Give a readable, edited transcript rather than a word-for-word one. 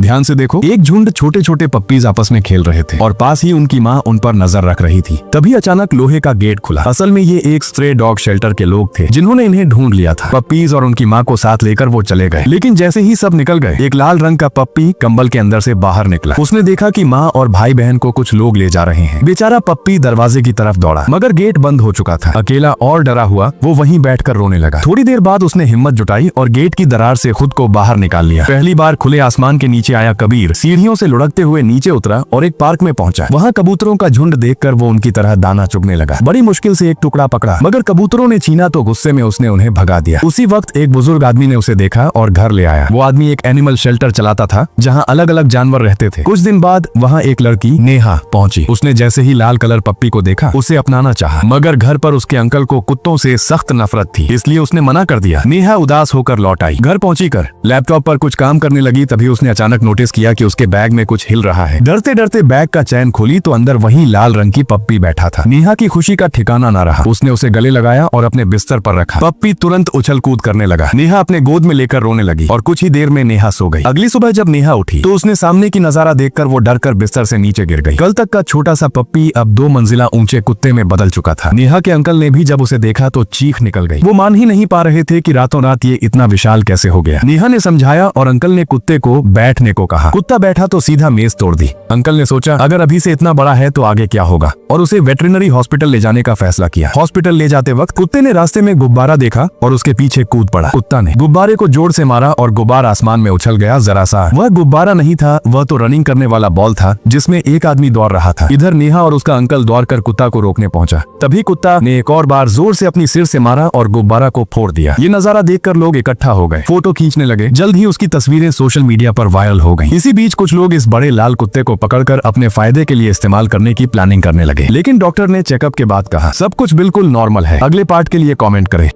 ध्यान से देखो, एक झुंड छोटे छोटे पप्पीज आपस में खेल रहे थे और पास ही उनकी माँ उन पर नजर रख रही थी। तभी अचानक लोहे का गेट खुला। असल में ये एक स्ट्रे डॉग शेल्टर के लोग थे जिन्होंने इन्हें ढूंढ लिया था। पप्पीज और उनकी माँ को साथ लेकर वो चले गए, लेकिन जैसे ही सब निकल गए, एक लाल रंग का पप्पी कंबल के अंदर से बाहर निकला। उसने देखा कि माँ और भाई बहन को कुछ लोग ले जा रहे हैं। बेचारा पप्पी दरवाजे की तरफ दौड़ा, मगर गेट बंद हो चुका था। अकेला और डरा हुआ वो वहीं बैठकर रोने लगा। थोड़ी देर बाद उसने हिम्मत जुटाई और गेट की दरार से खुद को बाहर निकाल लिया। पहली बार खुले आसमान के नीचे आया कबीर सीढ़ियों से लुढ़कते हुए नीचे उतरा और एक पार्क में पहुंचा। वहाँ कबूतरों का झुंड देखकर वो उनकी तरह दाना चुगने लगा। बड़ी मुश्किल से एक टुकड़ा पकड़ा, मगर कबूतरों ने छीना तो गुस्से में उसने उन्हें भगा दिया। उसी वक्त एक बुजुर्ग आदमी ने उसे देखा और घर ले आया। वो आदमी एक एनिमल शेल्टर चलाता था जहाँ अलग अलग जानवर रहते थे। कुछ दिन बाद वहाँ एक लड़की नेहा पहुंची। उसने जैसे ही लाल कलर पप्पी को देखा उसे अपनाना चाहा, मगर घर पर उसके अंकल को कुत्तों से सख्त नफरत थी, इसलिए उसने मना कर दिया। नेहा उदास होकर लौट आई। घर पहुंची कर लैपटॉप पर कुछ काम करने लगी। तभी उसने अचानक नोटिस किया कि उसके बैग में कुछ हिल रहा है। डरते डरते बैग का चैन खोली तो अंदर वही लाल रंग की पप्पी बैठा था। नेहा की खुशी का ठिकाना न रहा। उसने उसे गले लगाया और अपने बिस्तर पर रखा। पप्पी तुरंत उछल कूद करने लगा। नेहा अपने गोद में लेकर रोने लगी और कुछ ही देर में नेहा सो गई। अगली सुबह जब नेहा उठी तो उसने सामने की नजारा देखकर वो डरकर बिस्तर से नीचे गिर गई। कल तक का छोटा सा पप्पी अब 2 मंजिला ऊंचे कुत्ते में बदल चुका था। नेहा के अंकल ने भी जब उसे देखा तो चीख निकल गई। वो मान ही नहीं पा रहे थे कि रातों रात ये इतना विशाल कैसे हो गया। नेहा ने समझाया और अंकल ने कुत्ते को बैठने को कहा। कुत्ता बैठा तो सीधा मेज तोड़ दी। अंकल ने सोचा अगर अभी से इतना बड़ा है तो आगे क्या होगा, और उसे वेटरिनरी हॉस्पिटल ले जाने का फैसला किया। हॉस्पिटल ले जाते वक्त कुत्ते ने रास्ते में गुब्बारा देखा और उसके पीछे कूद पड़ा। कुत्ता ने गुब्बारे को जोर से मारा और गुब्बारा आसमान में उछल गया। जरा सा वह गुब्बारा नहीं था, वह तो रनिंग करने वाला बॉल था जिसमें एक आदमी दौड़ रहा था। इधर नेहा और उसका अंकल दौड़कर कुत्ता को रोकने पहुंचा। तभी कुत्ता ने एक और बार जोर से अपनी सिर से मारा और गुब्बारा को फोड़ दिया। ये नजारा देखकर लोग इकट्ठा हो गए, फोटो खींचने लगे। जल्द ही उसकी तस्वीरें सोशल मीडिया पर वायरल हो गईं। इसी बीच कुछ लोग इस बड़े लाल कुत्ते को पकड़कर अपने फायदे के लिए इस्तेमाल करने की प्लानिंग करने लगे, लेकिन डॉक्टर ने चेकअप के बाद कहा सब कुछ बिल्कुल नॉर्मल है। अगले पार्ट के लिए कमेंट करें।